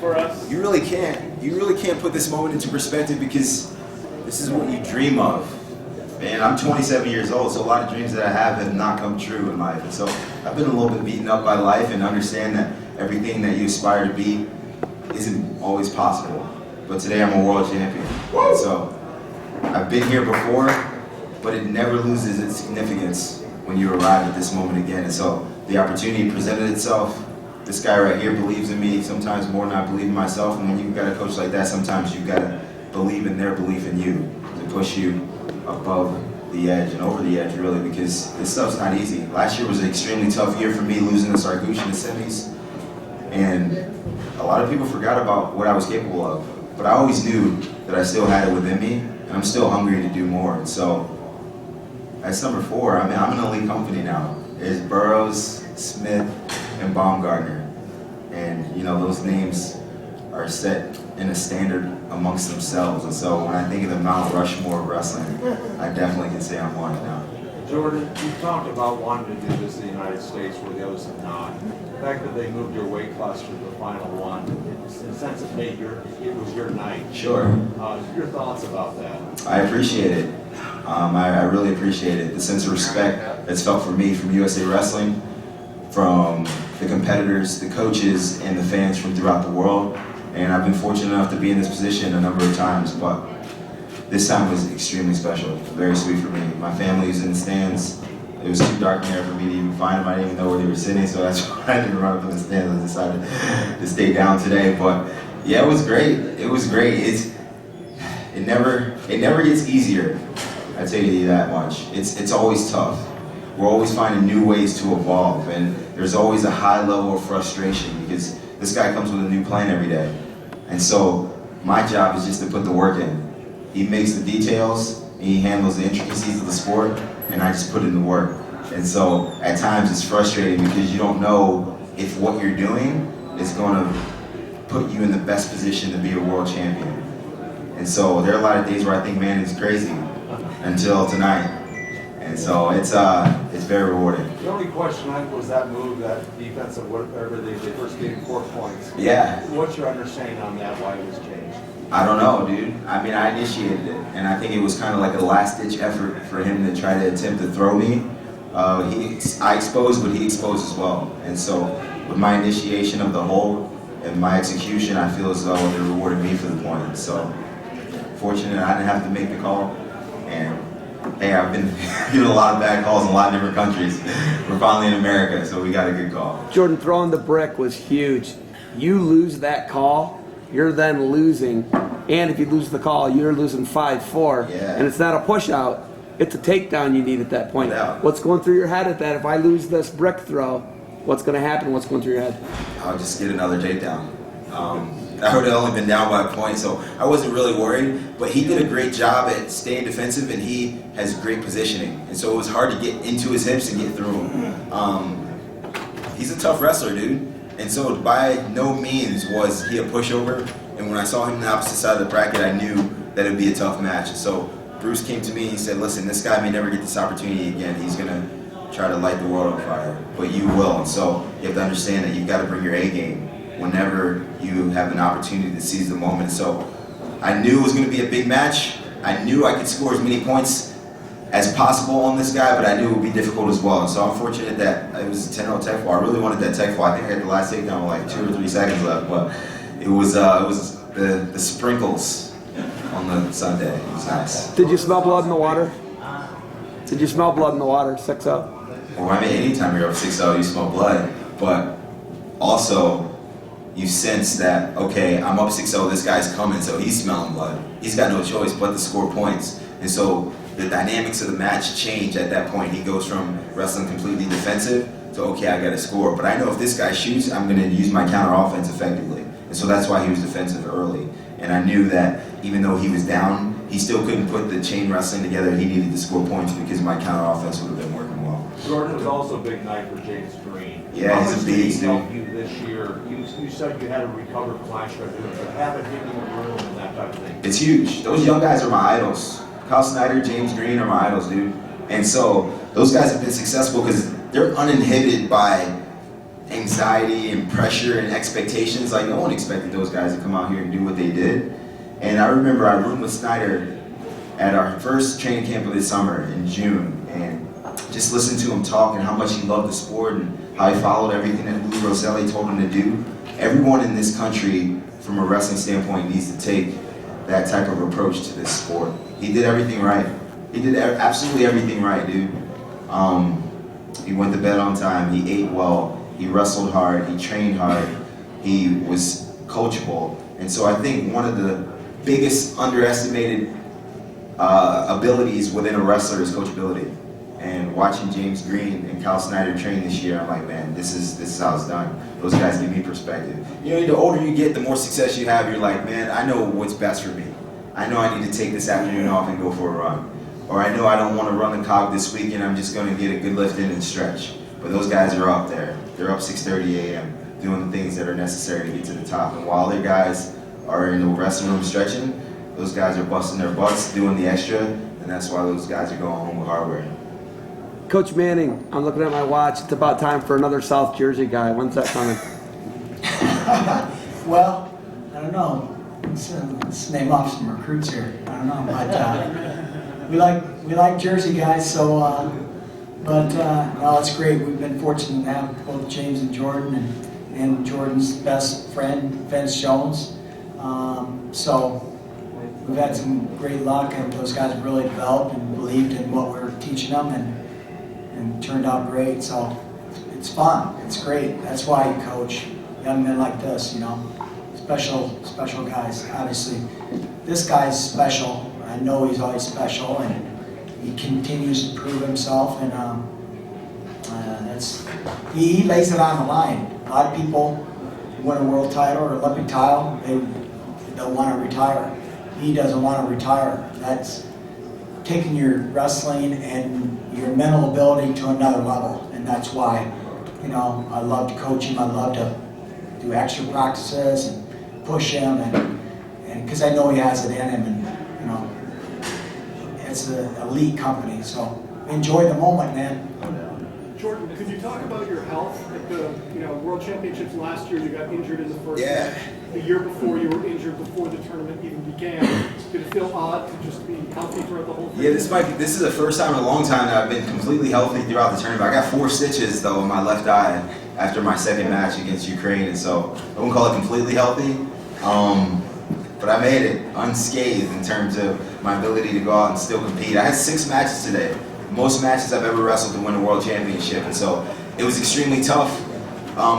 for us? You really can't. You really can't put this moment into perspective because this is what you dream of. And I'm 27 years old, so a lot of dreams that I have not come true in life. And so I've been a little bit beaten up by life and understand that everything that you aspire to be isn't always possible. But today I'm a world champion. And so I've been here before, but it never loses its significance when you arrive at this moment again. And so the opportunity presented itself. This guy right here believes in me sometimes more than I believe in myself. And when you've got a coach like that, sometimes you've got to believe in their belief in you to push you above the edge and over the edge, really, because this stuff's not easy. Last year was an extremely tough year for me, losing to Sargush in the semis. And a lot of people forgot about what I was capable of. But I always knew that I still had it within me, and I'm still hungry to do more. And so, that's number 4. I mean, I'm in an elite company now. There's Burroughs, Smith, and Baumgartner. And, you know, those names are set in a standard amongst themselves. And so when I think of the Mount Rushmore of wrestling, I definitely can say I'm one now. Jordan, you talked about wanting to do this in the United States where the others have not. The fact that they moved your weight class to the final one, in a sense it was your night. Sure. Your thoughts about that? I appreciate it. I really appreciate it. The sense of respect that's felt for me from USA Wrestling, from the competitors, the coaches, and the fans from throughout the world. And I've been fortunate enough to be in this position a number of times, but this time was extremely special, very sweet for me. My family was in the stands. It was too dark in there for me to even find them. I didn't even know where they were sitting, so that's why I didn't run up in the stands. I decided to stay down today, but yeah, it was great. It was great. It never gets easier. I tell you that much. It's always tough. We're always finding new ways to evolve, and there's always a high level of frustration because this guy comes with a new plan every day. And so my job is just to put the work in. He makes the details, and he handles the intricacies of the sport, and I just put in the work. And so at times it's frustrating because you don't know if what you're doing is going to put you in the best position to be a world champion. And so there are a lot of days where I think, man, it's crazy until tonight. And so it's very rewarding. The only question was that move, that defensive, whatever they first gave 4 points. Yeah. What's your understanding on that, why it was changed? I don't know, dude. I mean, I initiated it, and I think it was kind of like a last-ditch effort for him to try to attempt to throw me. I exposed, but he exposed as well. And so with my initiation of the hold and my execution, I feel as though they rewarded me for the point. So fortunate I didn't have to make the call. And hey, I've been getting a lot of bad calls in a lot of different countries. We're finally in America, so we got a good call. Jordan, throwing the brick was huge. You lose that call, you're then losing. And if you lose the call, you're losing 5-4. Yeah. And it's not a push out, it's a takedown you need at that point. Yeah. What's going through your head at that? If I lose this brick throw, what's going to happen? What's going through your head? I'll just get another takedown. I would have only been down by a point, so I wasn't really worried. But he did a great job at staying defensive, and he has great positioning. And so it was hard to get into his hips and get through him. He's a tough wrestler, dude. And so by no means was he a pushover. And when I saw him on the opposite side of the bracket, I knew that it would be a tough match. And so Bruce came to me and he said, listen, this guy may never get this opportunity again. He's going to try to light the world on fire, but you will. And so you have to understand that you've got to bring your A game whenever you have an opportunity to seize the moment. So I knew it was going to be a big match. I knew I could score as many points as possible on this guy, but I knew it would be difficult as well. And so I'm fortunate that it was a 10-0 tech fall. I really wanted that tech fall. I think I had the last takedown with like 2 or 3 seconds left, but it was the sprinkles on the Sunday. It was nice. Did you smell blood in the water? Did you smell blood in the water, 6-0? Well, I mean, anytime you're up 6-0, you smell blood, but also you sense that, okay, I'm up 6-0, this guy's coming, so he's smelling blood. He's got no choice but to score points. And so the dynamics of the match change at that point. He goes from wrestling completely defensive to, okay, I got to score. But I know if this guy shoots, I'm going to use my counter offense effectively. And so that's why he was defensive early. And I knew that even though he was down, he still couldn't put the chain wrestling together. He needed to score points because my counter offense would have been working well. Jordan, it was also a big night for James Green. Yeah, he's a beast, dude. How much did he help you this year? You said you had to recover from last year, but having him in the room and that type of thing. It's huge. Those young guys are my idols. Kyle Snyder, James Green are my idols, dude. And so those guys have been successful because they're uninhibited by anxiety and pressure and expectations. Like, no one expected those guys to come out here and do what they did. And I remember I roomed with Snyder at our first training camp of this summer in June, and just listened to him talk and how much he loved the sport and how he followed everything that Lou Rosselli told him to do. Everyone in this country, from a wrestling standpoint, needs to take that type of approach to this sport. He did everything right. He did absolutely everything right, dude. He went to bed on time, he ate well, he wrestled hard, he trained hard, he was coachable. And so I think one of the biggest underestimated abilities within a wrestler is coachability. And watching James Green and Kyle Snyder train this year, I'm like, man, this is how it's done. Those guys give me perspective. You know, the older you get, the more success you have, you're like, man, I know what's best for me. I know I need to take this afternoon off and go for a run. Or I know I don't want to run the cog this week and I'm just going to get a good lift in and stretch. But those guys are up there. They're up 6:30 a.m. doing the things that are necessary to get to the top. And while other guys are in the wrestling room stretching, those guys are busting their butts, doing the extra, and that's why those guys are going home with hardware. Coach Manning, I'm looking at my watch. It's about time for another South Jersey guy. When's that coming? Well, I don't know. Let's name off some recruits here. I don't know, but we like Jersey guys. So, no, it's great. We've been fortunate to have both James and Jordan, and Jordan's best friend Vince Jones. So we've had some great luck, and those guys have really developed and believed in what we're teaching them, and turned out great. So it's fun. It's great. That's why you coach young men like this, you know. Special guys. Obviously, this guy's special. I know he's always special, and he continues to prove himself. And he lays it on the line. A lot of people win a world title or Olympic title, they don't want to retire. He doesn't want to retire. That's taking your wrestling and your mental ability to another level, and that's why, you know, I love to coach him. I love to do extra practices and push him, and because I know he has it in him, and you know, it's an elite company. So enjoy the moment, man. Jordan, could you talk about your health at the World Championships last year? You got injured in the first. Yeah. The year before, you were injured before the tournament even began. Did it feel odd to just be healthy throughout the whole thing? Yeah, this is the first time in a long time that I've been completely healthy throughout the tournament. I got 4 stitches though in my left eye after my second match against Ukraine, and so I wouldn't call it completely healthy. But I made it unscathed in terms of my ability to go out and still compete. I had 6 matches today, most matches I've ever wrestled to win a world championship, and so it was extremely tough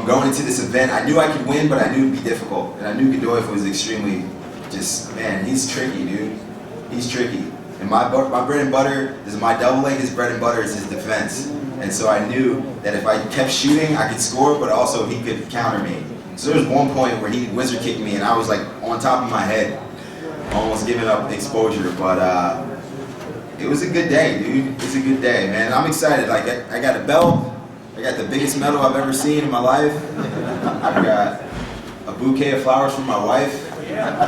going into this event. I knew I could win, but I knew it'd be difficult, and I knew Godoy was extremely man, he's tricky, dude. He's tricky. And my bread and butter is my double leg. His bread and butter is his defense. And so I knew that if I kept shooting, I could score, but also he could counter me. So there was one point where he wizard kicked me, and I was like on top of my head, almost giving up exposure. But it was a good day, dude. It's a good day, man. I'm excited. Like I got a belt. I got the biggest medal I've ever seen in my life. I got a bouquet of flowers from my wife.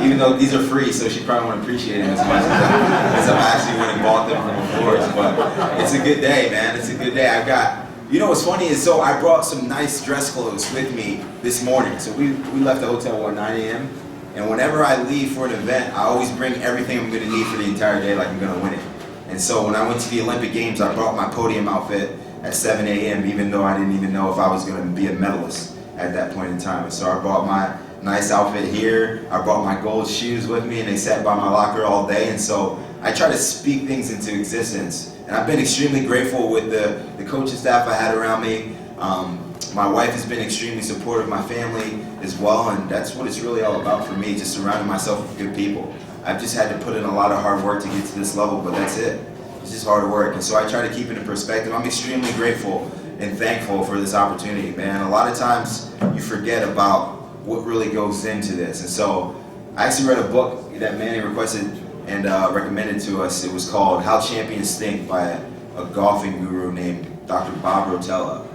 Even though these are free, so she probably won't appreciate them as much as I actually went and bought them from Burroughs. But it's a good day, man. It's a good day. I've got, you know what's funny is, so I brought some nice dress clothes with me this morning. So we left the hotel at 9 a.m. And whenever I leave for an event, I always bring everything I'm going to need for the entire day, like I'm going to win it. And so when I went to the Olympic Games, I brought my podium outfit at 7 a.m., even though I didn't even know if I was going to be a medalist at that point in time. And so I brought my nice outfit here. I brought my gold shoes with me, and they sat by my locker all day. And so I try to speak things into existence. And I've been extremely grateful with the coaching staff I had around me. My wife has been extremely supportive, my family as well, and that's what it's really all about for me, just surrounding myself with good people. I've just had to put in a lot of hard work to get to this level, but that's it. It's just hard work. And so I try to keep it in perspective. I'm extremely grateful and thankful for this opportunity, man. A lot of times you forget about what really goes into this. And so I actually read a book that Manny requested and recommended to us. It was called How Champions Think by a golfing guru named Dr. Bob Rotella.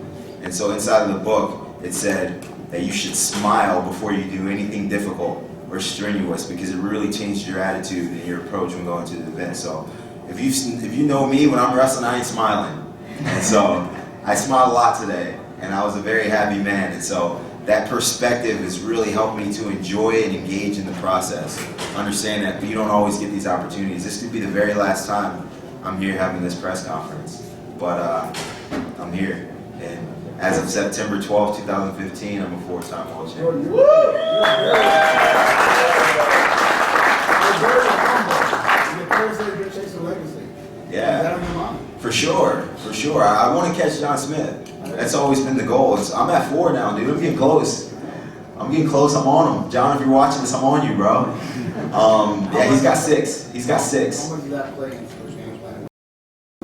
And so inside of the book, it said that you should smile before you do anything difficult or strenuous, because it really changed your attitude and your approach when going to the event. So if you know me, when I'm wrestling, I ain't smiling. And so I smiled a lot today. and I was a very happy man. And so that perspective has really helped me to enjoy and engage in the process. Understand that you don't always get these opportunities. This could be the very last time I'm here having this press conference, but I'm here. And as of September 12, 2015, I'm a 4-time world champion. You're very humble. You're close to your chasing legacy. Yeah. Is that on your mind? For sure. I want to catch John Smith. That's always been the goal. I'm at 4 now, dude. I'm getting close. I'm on him. John, if you're watching this, I'm on you, bro. Yeah, he's got 6. He's got 6. How much of that play into those games, man?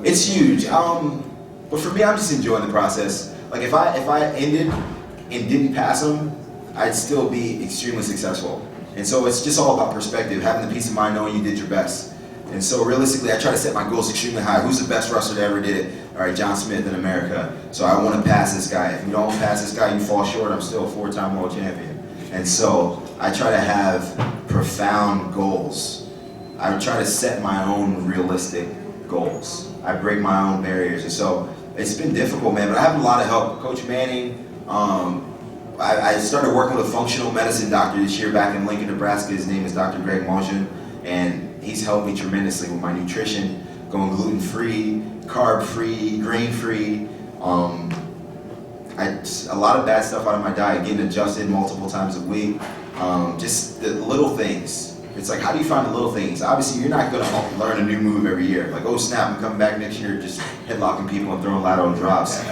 It's huge. But for me, I'm just enjoying the process. Like if I ended and didn't pass him, I'd still be extremely successful. And so it's just all about perspective, having the peace of mind knowing you did your best. And so realistically, I try to set my goals extremely high. Who's the best wrestler that ever did it? All right, John Smith in America. So I want to pass this guy. If you don't pass this guy, you fall short. I'm still a 4-time world champion. And so I try to have profound goals. I try to set my own realistic goals. I break my own barriers. And so it's been difficult, man, but I have a lot of help. Coach Manning, I started working with a functional medicine doctor this year back in Lincoln, Nebraska. His name is Dr. Greg Mongeon, and he's helped me tremendously with my nutrition, going gluten-free, carb-free, grain-free. A lot of bad stuff out of my diet, getting adjusted multiple times a week. Just the little things. It's like, how do you find the little things? Obviously, you're not going to learn a new move every year. Like, oh snap, I'm coming back next year just headlocking people and throwing lateral drops.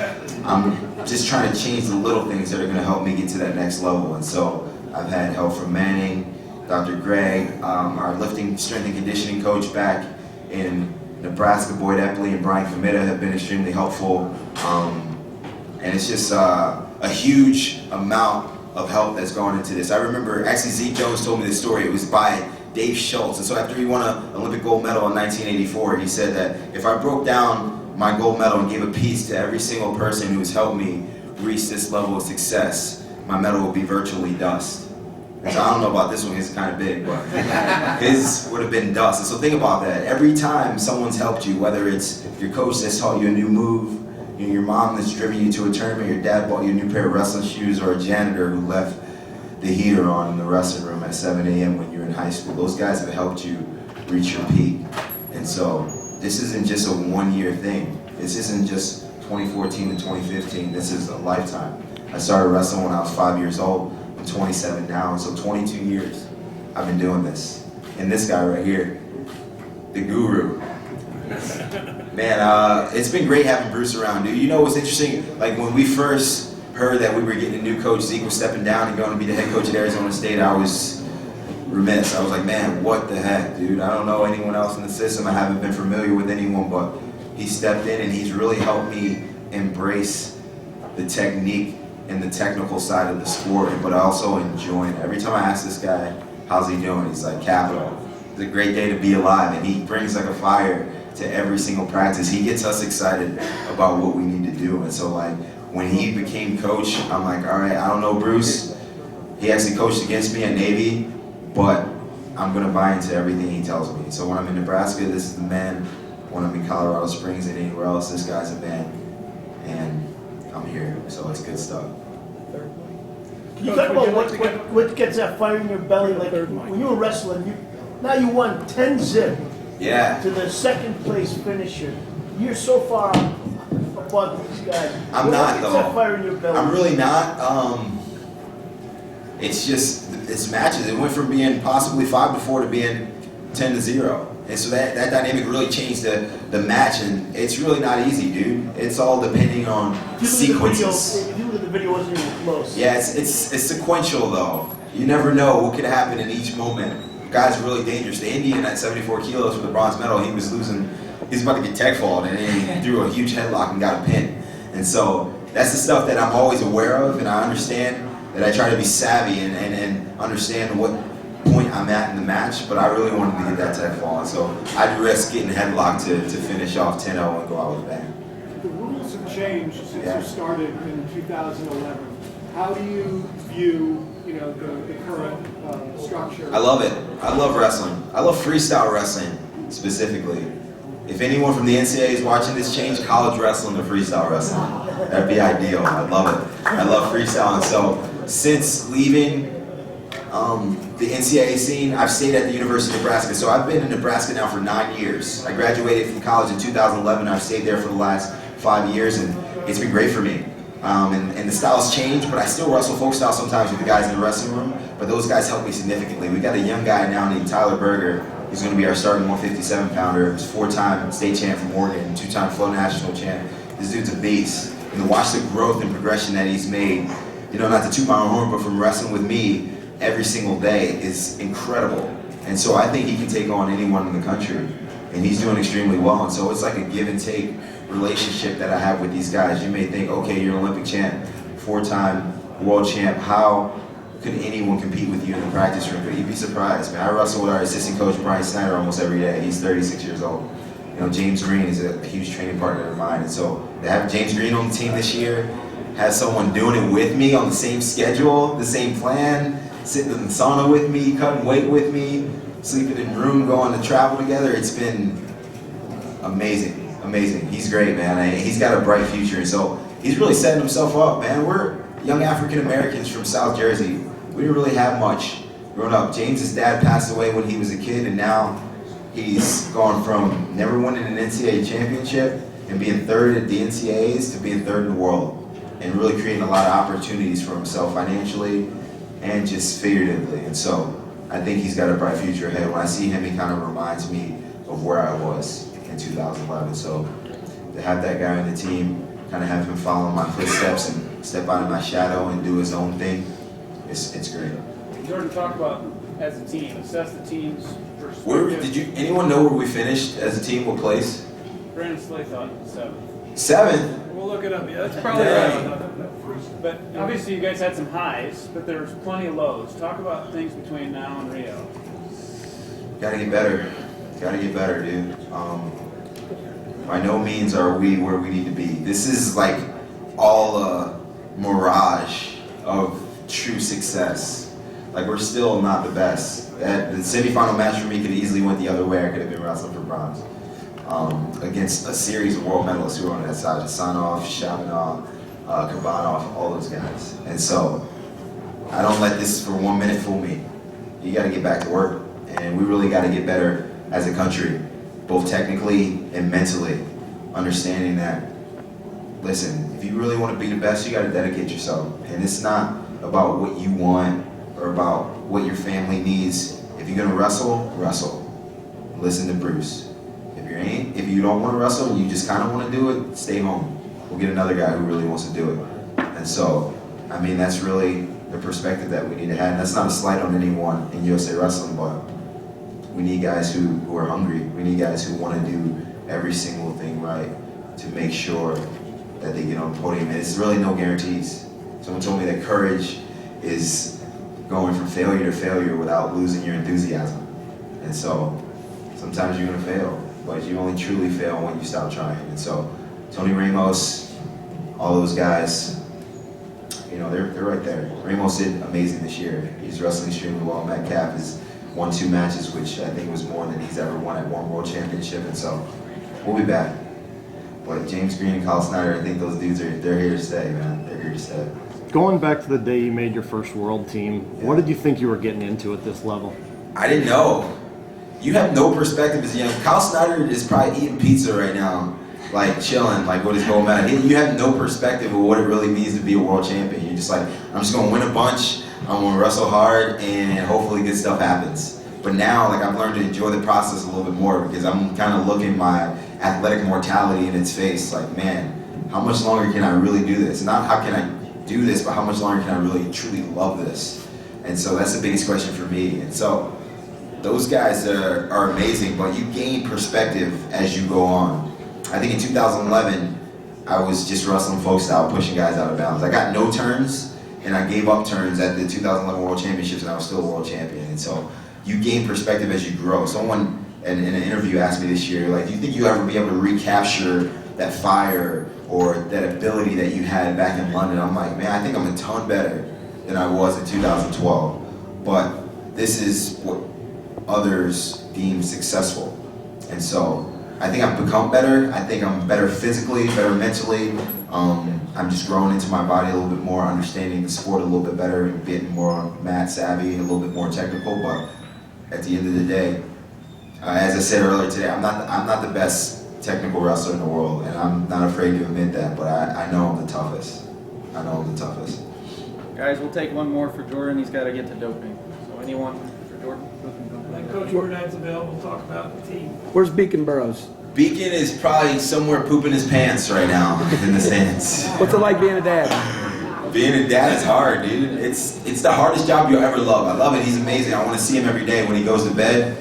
I'm just trying to change the little things that are going to help me get to that next level. And so I've had help from Manning, Dr. Greg, our lifting, strength, and conditioning coach back in Nebraska, Boyd Epley and Brian Committa have been extremely helpful. And it's just a huge amount of help that's gone into this. I remember, actually Zeke Jones told me this story. It was by Dave Schultz. And so after he won an Olympic gold medal in 1984, he said that if I broke down my gold medal and gave a piece to every single person who has helped me reach this level of success, my medal would be virtually dust. And so I don't know about this one, it's kind of big, but his would have been dust. And so think about that. Every time someone's helped you, whether it's your coach that's taught you a new move, your mom that's driven you to a tournament, your dad bought you a new pair of wrestling shoes, or a janitor who left the heater on in the wrestling room at 7 a.m. when you were in high school. Those guys have helped you reach your peak. And so this isn't just a one-year thing. This isn't just 2014 to 2015. This is a lifetime. I started wrestling when I was 5 years old. I'm 27 now, and so 22 years I've been doing this. And this guy right here, the guru. Man, it's been great having Bruce around, dude. You know what's interesting? Like when we first heard that we were getting a new coach, Zeke was stepping down and going to be the head coach at Arizona State, I was remiss. I was like, man, what the heck, dude? I don't know anyone else in the system. I haven't been familiar with anyone, but he stepped in and he's really helped me embrace the technique and the technical side of the sport, but also enjoying it. Every time I ask this guy, how's he doing? He's like, capital. It's a great day to be alive, and he brings like a fire to every single practice. He gets us excited about what we need to do. And so like when he became coach, I'm like, all right, I don't know Bruce. He actually coached against me at Navy, but I'm gonna buy into everything he tells me. So when I'm in Nebraska, this is the man. When I'm in Colorado Springs and anywhere else, this guy's a man. And I'm here, so it's good stuff. Can you talk about what gets that fire in your belly? Like when you were wrestling, now you won 10-zip. Yeah. To the second place finisher. You're so far above these guys. I'm not What's though. that fire in your belly? I'm really not. It's just it's matches. It went from being possibly 5-4 to being 10-0, and so that dynamic really changed the match. And it's really not easy, dude. It's all depending on sequences. If you look at the video, it wasn't even close. Yeah, it's sequential though. You never know what could happen in each moment. Guy's really dangerous. The Indian at 74 kilos for the bronze medal, he was about to get tech faulted, and he threw a huge headlock and got a pin. And so that's the stuff that I'm always aware of, and I understand that I try to be savvy and understand what point I'm at in the match, but I really wanted to get that tech fall. And so I'd risk getting headlocked to finish off 10-0 and go out with a bang. The rules have changed since Yeah. you started in 2011. How do you view, the current structure? I love it. I love wrestling. I love freestyle wrestling specifically. if anyone from the NCAA is watching this, change college wrestling to freestyle wrestling. That'd be ideal. I love it. I love freestyle. And so since leaving the NCAA scene, I've stayed at the University of Nebraska. So I've been in Nebraska now for 9 years. I graduated from college in 2011. I've stayed there for the last 5 years, and it's been great for me. And the styles change, but I still wrestle folk style sometimes with the guys in the wrestling room, but those guys help me significantly. We got a young guy now named Tyler Berger. He's going to be our starting 157-pounder. He's 4-time state champ from Oregon, 2-time Flow National champ. This dude's a beast. And to watch the growth and progression that he's made, you know, not to toot my own horn, but from wrestling with me every single day is incredible. And so I think he can take on anyone in the country. And he's doing extremely well. And so it's like a give and take relationship that I have with these guys. You may think, okay, you're an Olympic champ, 4-time world champ. How could anyone compete with you in the practice room? But you'd be surprised, man. I wrestle with our assistant coach, Brian Snyder, almost every day. He's 36 years old. You know, James Green is a huge training partner of mine. And so to have James Green on the team this year, have someone doing it with me on the same schedule, the same plan, sitting in the sauna with me, cutting weight with me, sleeping in the room, going to travel together, it's been amazing. Amazing. He's great, man. And he's got a bright future. And so he's really setting himself up, man. We're young African Americans from South Jersey. We didn't really have much growing up. James's dad passed away when he was a kid, and now he's gone from never winning an NCAA championship and being third at the NCAAs to being third in the world, and really creating a lot of opportunities for himself financially and just figuratively. And so I think he's got a bright future ahead. When I see him, he kind of reminds me of where I was in 2011. So to have that guy on the team, kind of have him follow my footsteps and step out of my shadow and do his own thing, it's great. Jordan, talk about as a team, assess the team's Where perspective. did anyone know where we finished as a team? What place? Brandon Slay thought 7th. 7th? We'll look it up. Yeah, that's probably Dang. right. But obviously you guys had some highs, but there's plenty of lows. Talk about things between now and Rio. Gotta get better. Gotta get better, dude. By no means are we where we need to be. This is like all a mirage of true success. Like, we're still not the best. The semifinal match for me could have easily went the other way. I could have been wrestling for bronze. Against a series of world medalists who were on that side. Hasanov, Shamanov, Kabanov, all those guys. And so, I don't let this for 1 minute fool me. You gotta get back to work. And we really gotta get better as a country, both technically and mentally. Understanding that, listen, if you really want to be the best, you got to dedicate yourself. And it's not about what you want or about what your family needs. If you're going to wrestle, wrestle. Listen to Bruce. If you don't want to wrestle and you just kind of want to do it, stay home. We'll get another guy who really wants to do it. And so, I mean, that's really the perspective that we need to have. And that's not a slight on anyone in USA Wrestling, but we need guys who are hungry. We need guys who want to do every single thing right to make sure that they get on the podium. And it's really no guarantees. Someone told me that courage is going from failure to failure without losing your enthusiasm. And so sometimes you're going to fail, but you only truly fail when you stop trying. And so Tony Ramos, all those guys, you know, they're right there. Ramos did amazing this year. He's wrestling extremely well. Metcalf has won 2 matches, which I think was more than he's ever won at one world championship. And so we'll be back. But James Green and Kyle Snyder, I think those dudes they're here to stay, man. They're here to stay. Going back to the day you made your first world team, what did you think you were getting into at this level? I didn't know. You have no perspective as a young. Kyle Snyder is probably eating pizza right now, like chilling, like with his gold medal. You have no perspective of what it really means to be a world champion. You're just like, I'm just gonna win a bunch, I'm gonna wrestle hard, and hopefully good stuff happens. But now, like, I've learned to enjoy the process a little bit more because I'm kind of looking my athletic mortality in its face. Like, man, how much longer can I really do this? Not how can I do this, but how much longer can I really truly love this? And so that's the biggest question for me. And so those guys are amazing, but you gain perspective as you go on. I think in 2011, I was just wrestling folk style, pushing guys out of bounds. I got no turns, and I gave up turns at the 2011 World Championships, and I was still a world champion. And so you gain perspective as you grow. Someone in an interview asked me this year, like, do you think you'll ever be able to recapture that fire or that ability that you had back in London? I'm like, man, I think I'm a ton better than I was in 2012. But this is what others deem successful. And so I think I've become better. I think I'm better physically, better mentally. I'm just growing into my body a little bit more, understanding the sport a little bit better, and getting more mat savvy, a little bit more technical. But at the end of the day, as I said earlier today, I'm not the best technical wrestler in the world, and I'm not afraid to admit that. But I know I'm the toughest. I know I'm the toughest. Guys, we'll take one more for Jordan. He's got to get to doping. So anyone for Jordan? Then Coach Burnad's available to talk about the team. Where's Beacon Burroughs? Beacon is probably somewhere pooping his pants right now in the stands. What's it like being a dad? Being a dad is hard, dude. It's the hardest job you'll ever love. I love it. He's amazing. I want to see him every day. When he goes to bed,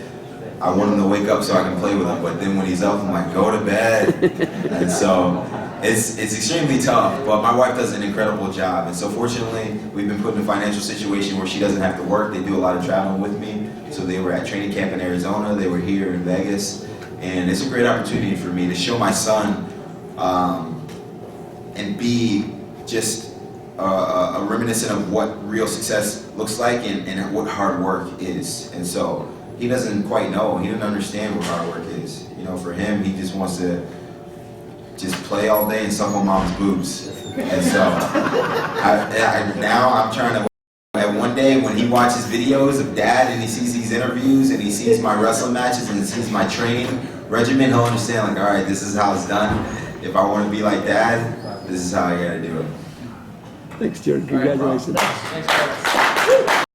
I want him to wake up so I can play with him. But then when he's up, I'm like, go to bed. And so it's extremely tough. But my wife does an incredible job. And so fortunately, we've been put in a financial situation where she doesn't have to work. They do a lot of traveling with me. So they were at training camp in Arizona. They were here in Vegas. And it's a great opportunity for me to show my son and be just a reminiscent of what real success looks like and what hard work is. And so he doesn't quite know. He doesn't understand what hard work is. You know, for him, he just wants to just play all day and suck on mom's boobs. And so now I'm trying to. And one day when he watches videos of dad and he sees these interviews and he sees my wrestling matches and he sees my training regimen, he'll understand, like, all right, this is how it's done. If I want to be like dad, this is how I gotta do it. Thanks, Jordan. Congratulations. Thanks, guys.